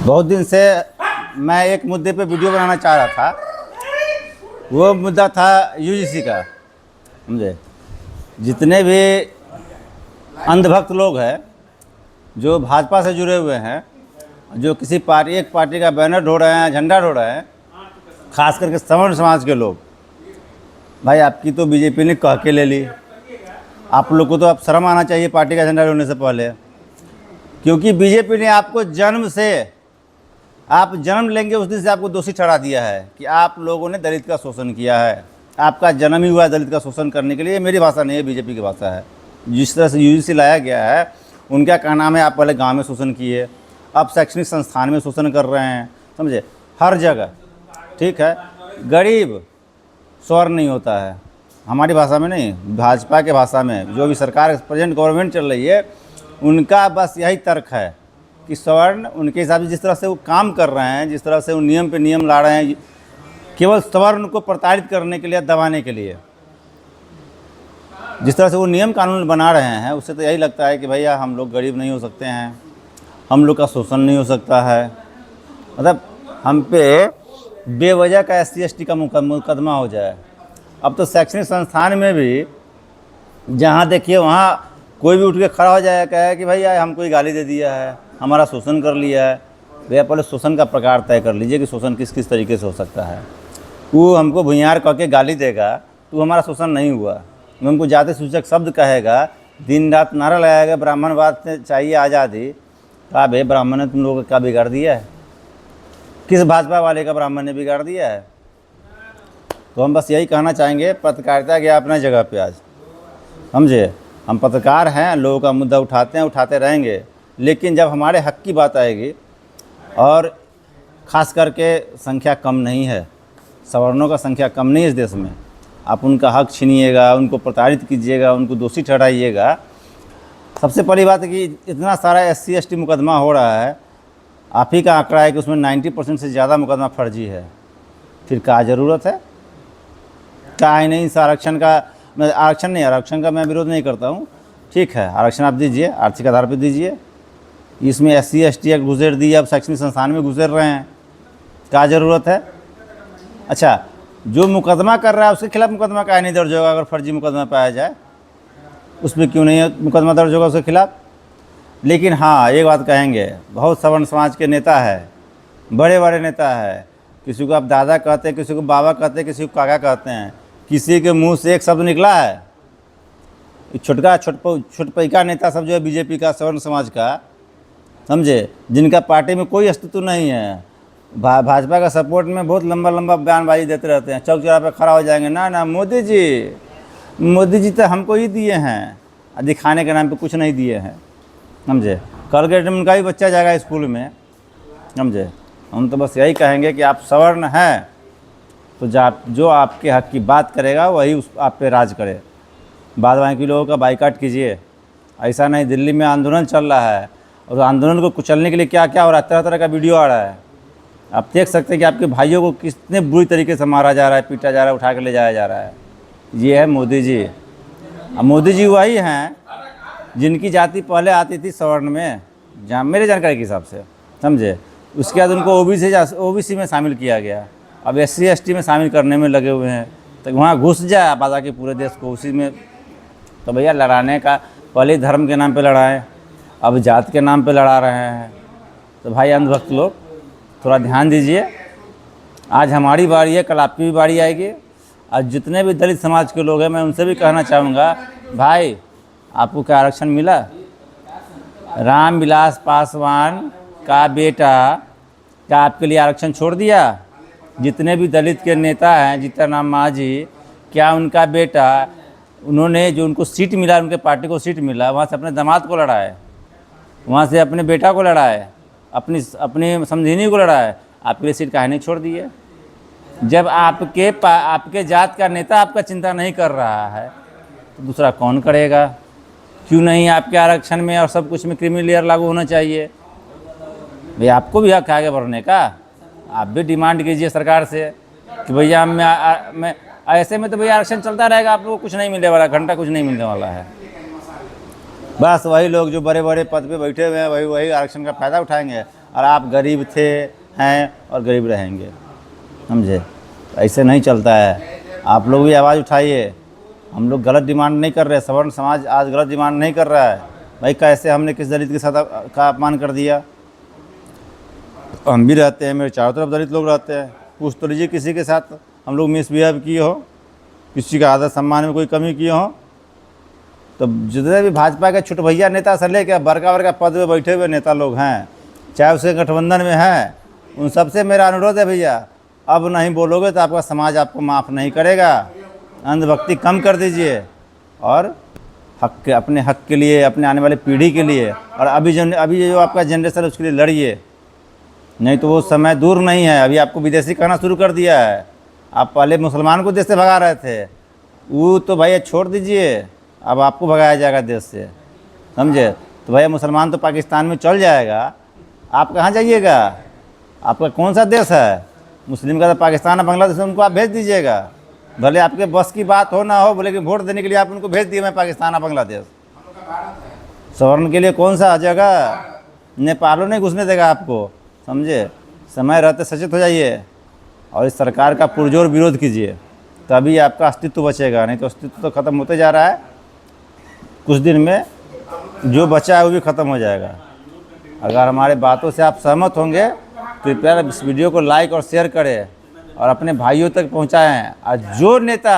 बहुत दिन से मैं एक मुद्दे पे वीडियो बनाना चाह रहा था। वो मुद्दा था यूजीसी का। समझे, जितने भी अंधभक्त लोग हैं जो भाजपा से जुड़े हुए हैं, जो किसी एक पार्टी का बैनर ढो रहे हैं, झंडा ढो रहे हैं, खास करके सवर्ण समाज के लोग, भाई आपकी तो बीजेपी ने कह के ले ली। आप लोग को तो अब शर्म आना चाहिए पार्टी का झंडा ढोने से पहले, क्योंकि बीजेपी ने आपको जन्म से, आप जन्म लेंगे उस दिन से आपको दोषी ठहरा दिया है कि आप लोगों ने दलित का शोषण किया है। आपका जन्म ही हुआ है दलित का शोषण करने के लिए। मेरी भाषा नहीं है, बीजेपी की भाषा है। जिस तरह से यूजीसी लाया गया है, उनका कहना है आप पहले गांव में शोषण किए, अब शैक्षणिक संस्थान में शोषण कर रहे हैं। समझे, हर जगह। ठीक है, गरीब स्वर्ण नहीं होता है, हमारी भाषा में नहीं, भाजपा के भाषा में। जो भी सरकार प्रेजेंट गवर्नमेंट चल रही है, उनका बस यही तर्क है कि स्वर्ण, उनके हिसाब से जिस तरह से वो काम कर रहे हैं, जिस तरह से वो नियम पे नियम ला रहे हैं, केवल स्वर्ण को प्रताड़ित करने के लिए, दबाने के लिए, जिस तरह से वो नियम कानून बना रहे हैं, उससे तो यही लगता है कि भैया हम लोग गरीब नहीं हो सकते हैं, हम लोग का शोषण नहीं हो सकता है। मतलब हम पे बेवजह का SC/ST का मुकदमा हो जाए। अब तो शैक्षणिक संस्थान में भी जहाँ देखिए वहाँ कोई भी उठ के खड़ा हो जाए, कहे कि भैया हमको ही गाली दे दिया है, हमारा शोषण कर लिया है। भैया पहले शोषण का प्रकार तय कर लीजिए कि शोषण किस किस तरीके से हो सकता है। वो हमको भुइयार कह के गाली देगा तो हमारा शोषण नहीं हुआ। वो हमको जाति सूचक शब्द कहेगा, दिन रात नारा लगाएगा ब्राह्मणवाद से चाहिए आज़ादी। कहा भाई ब्राह्मण ने तुम लोगों का बिगाड़ दिया है? किस भाजपा वाले का ब्राह्मण ने बिगाड़ दिया है? तो हम बस यही कहना चाहेंगे, पत्रकारिता गया अपना जगह पे आज। समझे, हम पत्रकार हैं, लोगों का मुद्दा उठाते हैं, उठाते रहेंगे, लेकिन जब हमारे हक की बात आएगी, और ख़ास करके संख्या कम नहीं है, सवर्णों का संख्या कम नहीं है इस देश में, आप उनका हक छीनिएगा, उनको प्रताड़ित कीजिएगा, उनको दोषी ठहराइएगा। सबसे पहली बात है कि इतना सारा SC/ST मुकदमा हो रहा है, आप ही का आंकड़ा है कि उसमें 90% से ज़्यादा मुकदमा फर्जी है। फिर क्या ज़रूरत है? क्या ही नहीं, इस आरक्षण का, मैं आरक्षण नहीं, आरक्षण का मैं विरोध नहीं करता हूँ। ठीक है, आरक्षण आप दीजिए, आर्थिक आधार पर दीजिए। इसमें SC/ST एक्ट घुसेड़ दिए, अब शैक्षणिक संस्थान में घुसेड़ रहे हैं, क्या ज़रूरत है? अच्छा, जो मुकदमा कर रहा है उसके खिलाफ मुकदमा काहे नहीं दर्ज होगा? अगर फर्जी मुकदमा पाया जाए, उस पर क्यों नहीं मुकदमा दर्ज होगा उसके खिलाफ? लेकिन हाँ, एक बात कहेंगे, बहुत सवर्ण समाज के नेता है, बड़े बड़े नेता है, किसी को आप दादा कहते हैं, किसी को बाबा कहते हैं, किसी को काका कहते हैं, किसी के मुंह से एक शब्द निकला है? छोटपैका नेता सब जो है बीजेपी का, सवर्ण समाज का, समझे, जिनका पार्टी में कोई अस्तित्व नहीं है, भाजपा का सपोर्ट में बहुत लंबा लंबा बयानबाजी देते रहते हैं, चौक चौराहे पे खड़ा हो जाएंगे, ना मोदी जी तो हमको ही दिए हैं, दिखाने के नाम पे कुछ नहीं दिए हैं। समझे, कल के उनका भी बच्चा जाएगा स्कूल में। समझे, हम तो बस यही कहेंगे कि आप सवर्ण हैं तो जो आपके हक की बात करेगा वही उस आप पे राज करे। बाद बाकी लोगों का बाइकाट कीजिए। ऐसा नहीं, दिल्ली में आंदोलन चल रहा है और आंदोलन को कुचलने के लिए क्या क्या हो रहा है, तरह तरह का वीडियो आ रहा है। आप देख सकते हैं कि आपके भाइयों को कितने बुरी तरीके से मारा जा रहा है, पीटा जा रहा है, उठा के ले जाया जा रहा है। ये है मोदी जी। अब मोदी जी वही हैं जिनकी जाति पहले आती थी सवर्ण में, जहाँ मेरे जानकारी के हिसाब से। समझे, उसके बाद उनको OBC में शामिल किया गया, अब SC/ST में शामिल करने में लगे हुए हैं। तो वहाँ घुस जाए आप आधा के पूरे देश को उसी में। तो भैया लड़ाने का, पहले धर्म के नाम पे लड़ाएं, अब जात के नाम पे लड़ा रहे हैं। तो भाई अंधभक्त लोग थोड़ा ध्यान दीजिए। आज हमारी बारी है, कल आपकी भी बारी आएगी। और जितने भी दलित समाज के लोग हैं, मैं उनसे भी कहना चाहूँगा, भाई आपको क्या आरक्षण मिला? रामविलास पासवान का बेटा क्या आपके लिए आरक्षण छोड़ दिया? जितने भी दलित के नेता हैं, जीतनराम मांझी, क्या उनका बेटा, उन्होंने जो उनको सीट मिला, उनके पार्टी को सीट मिला, वहाँ से अपने दामाद को लड़ा है, वहाँ से अपने बेटा को लड़ा है, अपनी समझिनी को लड़ा है, आपके लिए सीट काहे नहीं छोड़ दी है? जब आपके जात का नेता आपका चिंता नहीं कर रहा है तो दूसरा कौन करेगा? क्यों नहीं आपके आरक्षण में और सब कुछ में क्रीमी लेयर लागू होना चाहिए? भाई आपको भी हक है आगे बढ़ने का, आप भी डिमांड कीजिए सरकार से कि भैया मैं ऐसे में तो भैया आरक्षण चलता रहेगा, आप लोगों को कुछ नहीं मिलने वाला, घंटा कुछ नहीं मिलने वाला है। बस वही लोग जो बड़े बड़े पद पे बैठे हुए हैं वही वही आरक्षण का फ़ायदा उठाएंगे, और आप गरीब थे, हैं और गरीब रहेंगे। समझे? ऐसे नहीं चलता है। आप लोग भी आवाज़ उठाइए। हम लोग गलत डिमांड नहीं कर रहे, सवर्ण समाज आज गलत डिमांड नहीं कर रहा है। भाई कैसे हमने किस दलित के साथ का अपमान कर दिया? हम भी रहते हैं, मेरे चारों तरफ दलित लोग रहते हैं। पूछ तो लीजिए किसी के साथ हम लोग मिसबिहेव किए हो, किसी का आदर सम्मान में कोई कमी किए हो। तो जितने भी भाजपा के छोटे भैया नेता से लेकर बड़का बड़का पद में बैठे हुए नेता लोग हैं, चाहे उसे गठबंधन में हैं, उन सबसे मेरा अनुरोध है भैया, अब नहीं बोलोगे तो आपका समाज आपको माफ़ नहीं करेगा। अंधभक्ति कम कर दीजिए और अपने हक के लिए, अपने आने वाली पीढ़ी के लिए, और अभी जो आपका जनरेशन है उसके लिए लड़िए। नहीं तो वो समय दूर नहीं है। अभी आपको विदेशी कहना शुरू कर दिया है। आप पहले मुसलमान को देश से भगा रहे थे, वो तो भैया छोड़ दीजिए, अब आपको भगाया जाएगा देश से। समझे? तो भैया मुसलमान तो पाकिस्तान में चल जाएगा, आप कहाँ जाइएगा? आपका कौन सा देश है? मुस्लिम का तो पाकिस्तान और बांग्लादेश, उनको आप भेज दीजिएगा। भले आपके बस की बात हो ना हो, बोले कि वोट देने के लिए आप उनको भेज दिए, मैं पाकिस्तान और बांग्लादेश। सवर्ण के लिए कौन सा जगह? नेपालों नहीं घुसने देगा आपको। समझे? समय रहते सचेत हो जाइए और इस सरकार का पुरजोर विरोध कीजिए, तभी आपका अस्तित्व बचेगा। नहीं तो अस्तित्व तो ख़त्म होते जा रहा है। कुछ दिन में जो बचा है वो भी ख़त्म हो जाएगा। अगर हमारे बातों से आप सहमत होंगे तो कृपया इस वीडियो को लाइक और शेयर करें और अपने भाइयों तक पहुंचाएं। और जो नेता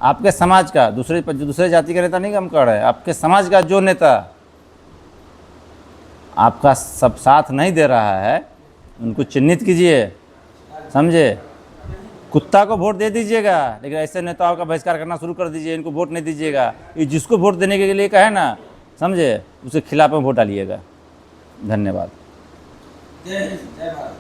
आपके समाज का, दूसरे जाति का नेता नहीं हम कह रहे हैं, आपके समाज का जो नेता आपका सब साथ नहीं दे रहा है, उनको चिन्हित कीजिए। समझे? कुत्ता को वोट दे दीजिएगा, लेकिन ऐसे नेताओं का बहिष्कार करना शुरू कर दीजिए। इनको वोट नहीं दीजिएगा। ये जिसको वोट देने के लिए कहे ना, समझे, उसके खिलाफ में वोट डालिएगा। धन्यवाद।